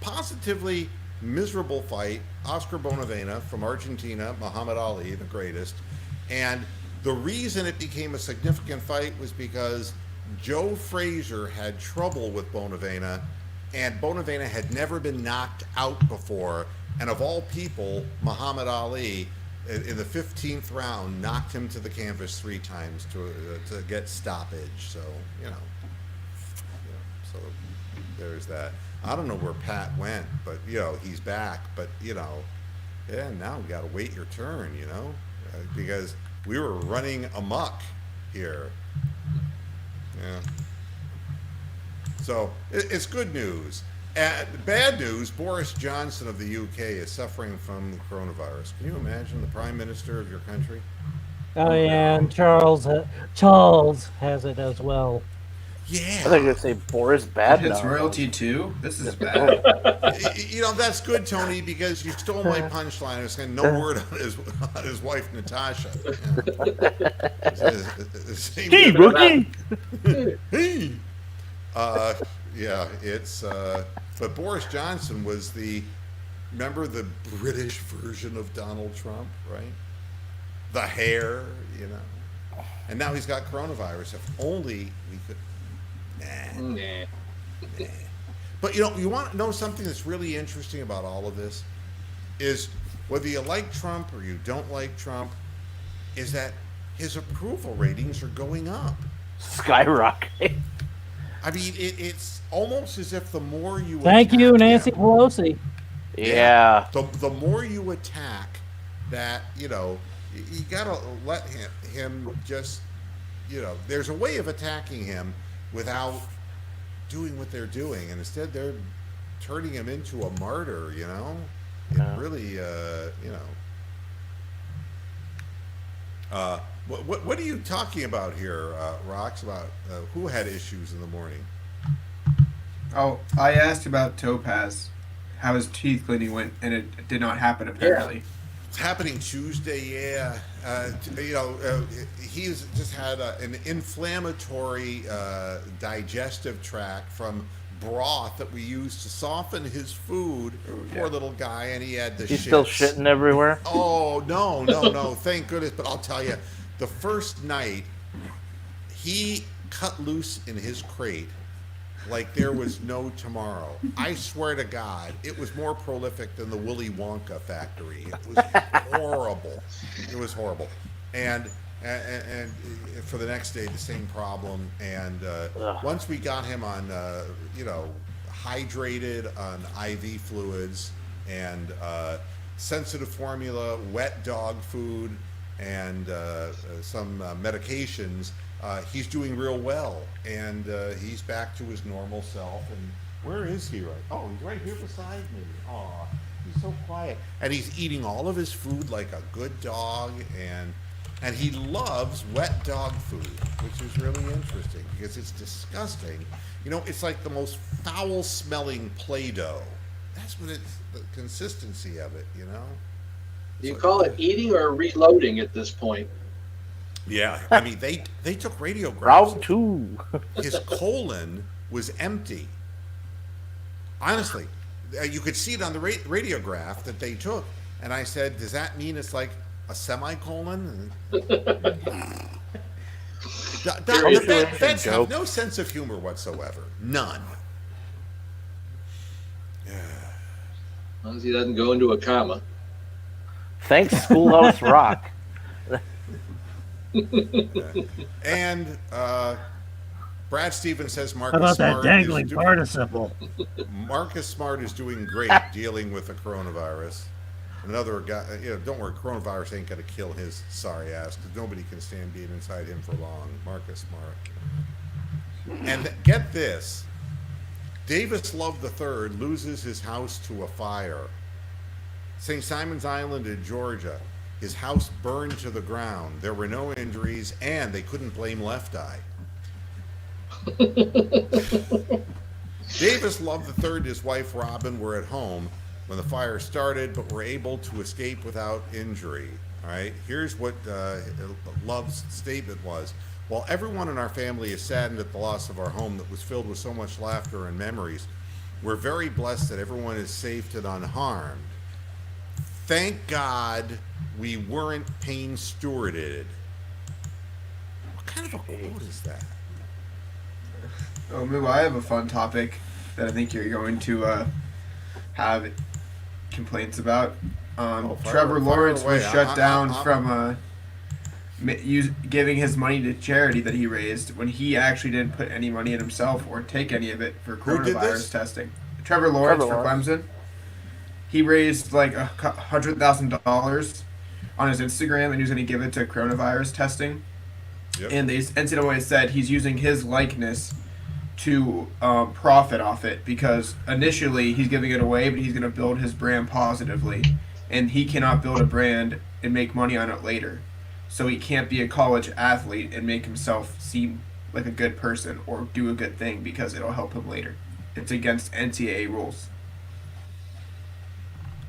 positively miserable fight. Oscar Bonavena from Argentina, Muhammad Ali, the greatest. And the reason it became a significant fight was because Joe Frazier had trouble with Bonavena, and Bonavena had never been knocked out before. And of all people, Muhammad Ali, in the 15th round, knocked him to the canvas 3 times to get stoppage. So, so there's that. I don't know where Pat went, but he's back. But yeah, now we got to wait your turn, because we were running amok here. Yeah. So it's good news. Bad news, Boris Johnson of the UK is suffering from the coronavirus. Can you imagine the Prime Minister of your country? Oh yeah, and Charles has it as well. Yeah. I thought you were going to say Boris bad It's now. royalty too. This is bad. That's good, Tony, because you stole my punchline. I was saying no word on his wife, Natasha. Hey, rookie! Hey! Yeah, it's... but Boris Johnson was remember the British version of Donald Trump, right? The hair, And now he's got coronavirus. If only we could... Nah. But you want to know something that's really interesting about all of this? Is whether you like Trump or you don't like Trump, is that his approval ratings are going up. Skyrocket. I mean, it's almost as if the more you Thank attack you, Nancy him, Pelosi. Yeah. the more you attack that, you gotta let him just, there's a way of attacking him without doing what they're doing, and instead they're turning him into a martyr. It really, What are you talking about here, Rox? About who had issues in the morning? Oh, I asked about Topaz, how his teeth cleaning went, and it did not happen apparently. It's happening Tuesday, yeah. He's just had an inflammatory digestive tract from broth that we used to soften his food. Poor little guy, and he had the He's shits. still shitting everywhere. Oh, no, thank goodness. But I'll tell you, the first night, he cut loose in his crate like there was no tomorrow. I swear to God, it was more prolific than the Willy Wonka factory. It was horrible. It was horrible. And for the next day, the same problem. And once we got him on, hydrated on IV fluids and sensitive formula, wet dog food, and some medications, he's doing real well, and he's back to his normal self. And where is he right? Oh, he's right here beside me. Oh, he's so quiet, and he's eating all of his food like a good dog, and he loves wet dog food, which is really interesting because it's disgusting. It's like the most foul-smelling Play-Doh. That's what it's, the consistency of it. Do you call it eating or reloading at this point? Yeah, I mean they took radiographs. Round 2. His colon was empty. Honestly, you could see it on the radiograph that they took, and I said, "Does that mean it's like a semicolon?" Vets have no sense of humor whatsoever. None. As long as he doesn't go into a comma. Thanks, Schoolhouse Rock. And Brad Stevens says How Marcus about that Smart dangling participle? Marcus Smart is doing great dealing with the coronavirus. Another guy, don't worry, coronavirus ain't going to kill his sorry ass because nobody can stand being inside him for long. Marcus Smart. And get this, Davis Love III loses his house to a fire. St. Simon's Island in Georgia, his house burned to the ground. There were no injuries, and they couldn't blame Left Eye. Davis Love III and his wife Robin were at home when the fire started, but were able to escape without injury. All right, here's what Love's statement was. While everyone in our family is saddened at the loss of our home that was filled with so much laughter and memories, we're very blessed that everyone is safe and unharmed. Thank God we weren't pain stewarded. What kind of a quote is that? Oh, Moo, I have a fun topic that I think you're going to have complaints about. Trevor Lawrence was shut down from giving his money to charity that he raised when he actually didn't put any money in himself or take any of it for coronavirus testing. Trevor Lawrence for Clemson. He raised like $100,000 on his Instagram, and he was going to give it to coronavirus testing. Yep. And the NCAA said he's using his likeness to profit off it because initially he's giving it away, but he's going to build his brand positively, and he cannot build a brand and make money on it later. So he can't be a college athlete and make himself seem like a good person or do a good thing because it'll help him later. It's against NCAA rules.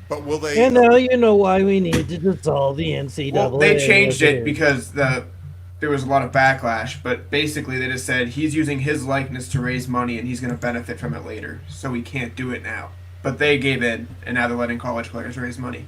But will they? And now you know why we need to dissolve the NCAA. Well, they changed it because there was a lot of backlash, but basically they just said he's using his likeness to raise money and he's going to benefit from it later, so he can't do it now. But they gave in, and now they're letting college players raise money.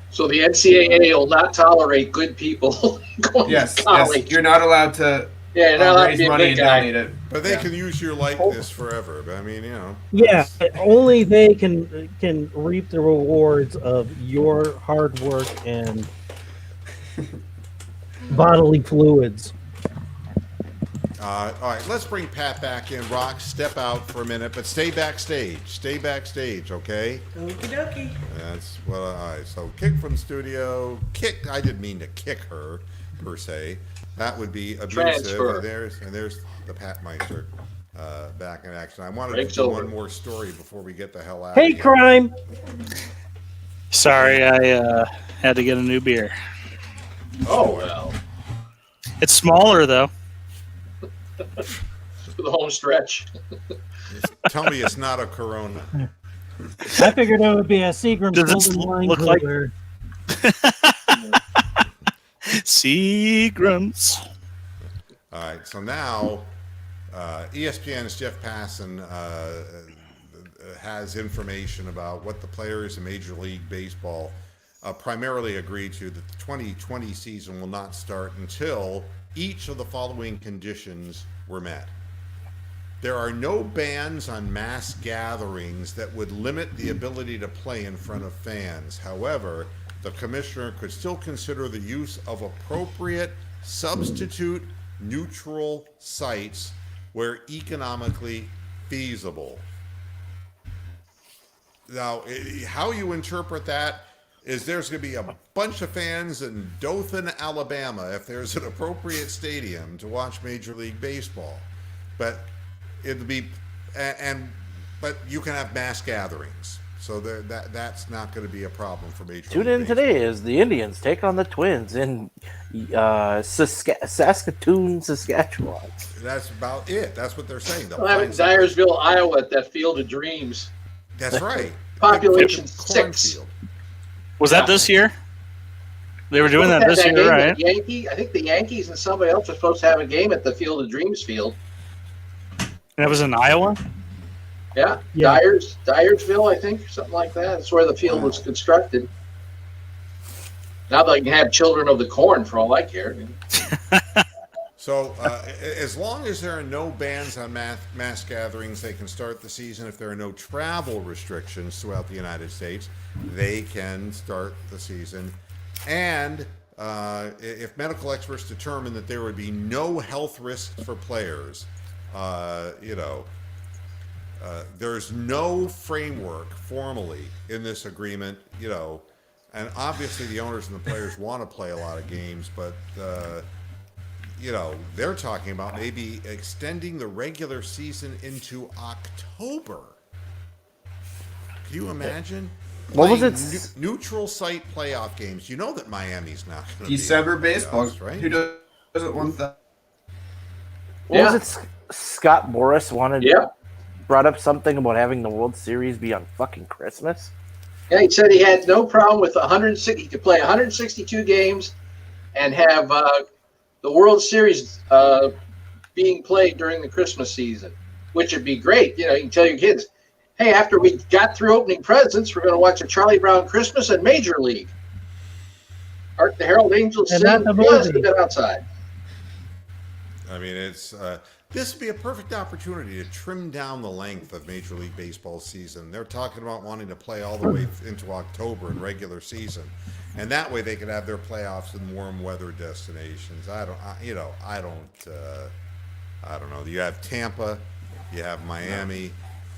So the NCAA will not tolerate good people going to college. Yes, you're not allowed to raise money and donate it. But they can use your likeness forever. But I mean, Yeah, only they can reap the rewards of your hard work and bodily fluids. All right, let's bring Pat back in. Rock, step out for a minute, but stay backstage. Stay backstage, okay? Okie dokie. That's well. All right. So kick from studio. Kick. I didn't mean to kick her, per se. That would be abusive. Transfer. And there's the Pat Meister back in action. I wanted to do one more story before we get the hell out. Hate crime. Sorry, I had to get a new beer. Oh, well. It's smaller, though. For the home stretch. Tell me it's not a Corona. I figured it would be a Seagram's Does it Golden Wine look like- Cooler. Seagrams. All right. So now, ESPN's Jeff Passan has information about what the players in Major League Baseball primarily agreed to, that the 2020 season will not start until each of the following conditions were met. There are no bans on mass gatherings that would limit the ability to play in front of fans. However, the commissioner could still consider the use of appropriate substitute neutral sites where economically feasible. Now, how you interpret that is there's going to be a bunch of fans in Dothan, Alabama, if there's an appropriate stadium to watch Major League Baseball. But it'll be, but you can have mass gatherings. So that's not going to be a problem for Major League Tune in Baseball. today as the Indians take on the Twins in Saskatoon, Saskatchewan. That's about it. That's what they're saying. We'll have it in Dyersville, Iowa at that Field of Dreams. That's right. Population Big 6. cornfield. Was that this year? They were doing that this year, right? I think the Yankees and somebody else are supposed to have a game at the Field of Dreams field. And it was in Iowa? Yeah, Yeah. Dyersville, I think, something like that. That's where the field was constructed. Now they can have Children of the Corn for all I care. So as long as there are no bans on mass gatherings, they can start the season. If there are no travel restrictions throughout the United States, they can start the season. And if medical experts determine that there would be no health risks for players, there's no framework formally in this agreement, and obviously the owners and the players want to play a lot of games, but they're talking about maybe extending the regular season into October. Can you imagine? What was Playing it? Neutral site playoff games. You know that Miami's not going to December be in the baseball, playoffs, right? Who doesn't want that? What was it? Scott Boras Yeah. brought up something about having the World Series be on fucking Christmas. Yeah, he said he had no problem with 160. He could play 162 games and have the World Series being played during the Christmas season, which would be great. You can tell your kids, hey, after we got through opening presents, we're going to watch a Charlie Brown Christmas and Major League. Art the Herald Angels And sing, not the yes, movie. get outside. I mean, this would be a perfect opportunity to trim down the length of Major League Baseball season. They're talking about wanting to play all the way into October in regular season, and that way they could have their playoffs in warm weather destinations. I don't know. You have Tampa, you have Miami,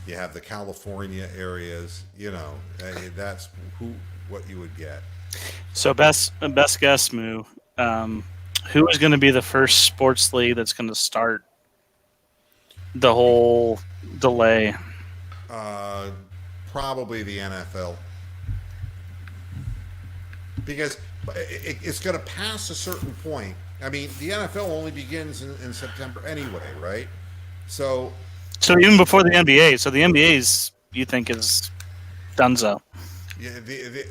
you have the California areas. That's what you would get. So best guess, Moo. Who is going to be the first sports league that's going to start the whole delay? Probably the NFL, because it's going to pass a certain point. I mean, the NFL only begins in September anyway, right? So even before the NBA. So the NBA's, you think, is donezo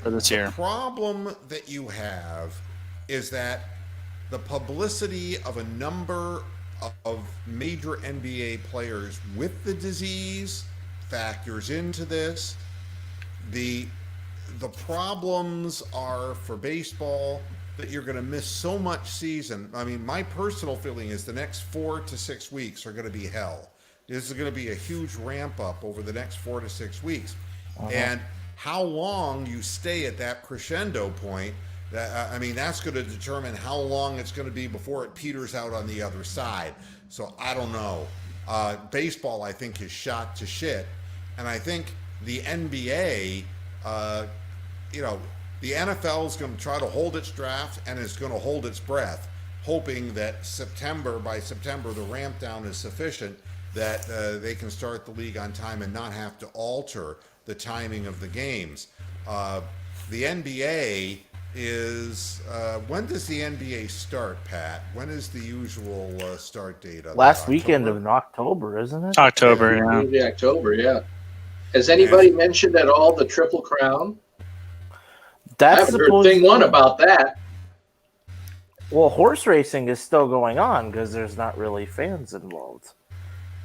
for this year. The problem that you have is that the publicity of a number of major NBA players with the disease factors into this. The problems are for baseball that you're going to miss so much season. I mean, my personal feeling is the next 4 to 6 weeks are going to be hell. This is going to be a huge ramp up over the next 4 to 6 weeks. And how long you stay at that crescendo point, that's going to determine how long it's going to be before it peters out on the other side. So I don't know. Baseball, I think, is shot to shit. And I think the NBA, the NFL is going to try to hold its draft and is going to hold its breath, hoping that by September, the ramp down is sufficient that they can start the league on time and not have to alter the timing of the games. The NBA is when does the NBA start, Pat? When is the usual start date? Last weekend of October, isn't it? October, yeah. Maybe October, yeah. Has anybody mentioned at all the Triple Crown? I That's haven't heard thing one about that. Well, horse racing is still going on because there's not really fans involved.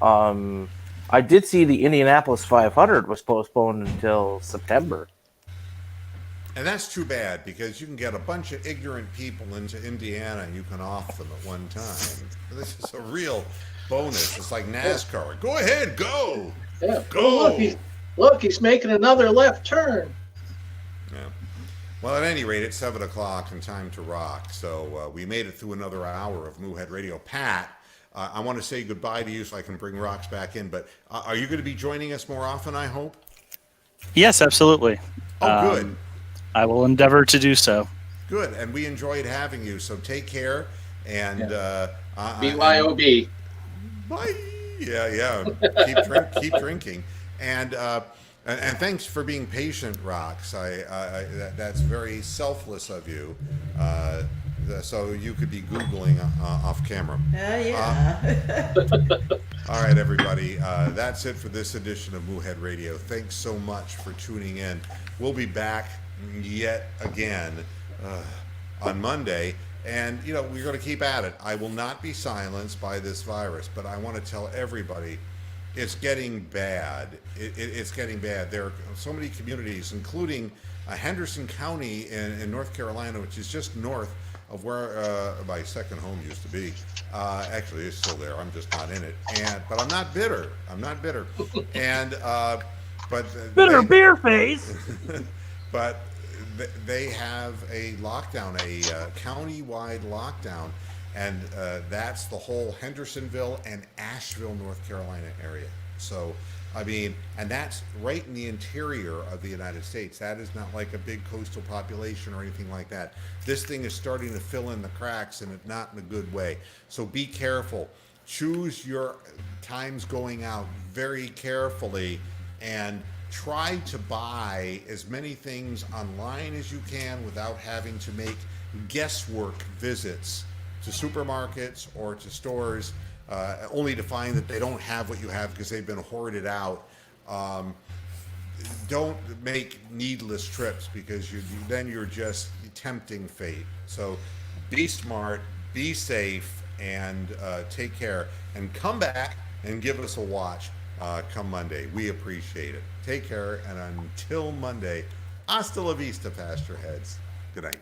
I did see the Indianapolis 500 was postponed until September. And that's too bad because you can get a bunch of ignorant people into Indiana and you can off them at one time. This is a real bonus. It's like NASCAR. Go ahead, go. Yeah. Go. Oh, look, he's making another left turn. Yeah. Well, at any rate, it's 7 o'clock and time to rock. So we made it through another hour of Moohead Radio. Pat, I want to say goodbye to you so I can bring Rocks back in. But are you going to be joining us more often, I hope? Yes, absolutely. Oh, good. I will endeavor to do so. Good. And we enjoyed having you. So take care. And BYOB. Bye. Yeah. Keep drinking. And thanks for being patient, Rox. That's very selfless of you. so you could be Googling off camera. Yeah. All right, everybody. That's it for this edition of Moohead Radio. Thanks so much for tuning in. We'll be back yet again on Monday. And, you know, we're going to keep at it. I will not be silenced by this virus, but I want to tell everybody it's getting bad. It's getting bad. There are so many communities, including Henderson County in North Carolina, which is just north of where my second home used to be. Actually, it's still there. I'm just not in it. But I'm not bitter. I'm not bitter. And but Bitter beer face. but they have a lockdown, a county-wide lockdown, and that's the whole Hendersonville and Asheville, North Carolina area. So, I mean, and that's right in the interior of the United States. That is not like a big coastal population or anything like that. This thing is starting to fill in the cracks, and it's not in a good way. So be careful. Choose your times going out very carefully, and try to buy as many things online as you can without having to make guesswork visits to supermarkets or to stores, only to find that they don't have what you have because they've been hoarded out. Don't make needless trips because then you're just tempting fate. So be smart, be safe, and take care. And come back and give us a watch come Monday. We appreciate it. Take care, and until Monday, hasta la vista, Pasture Heads. Good night.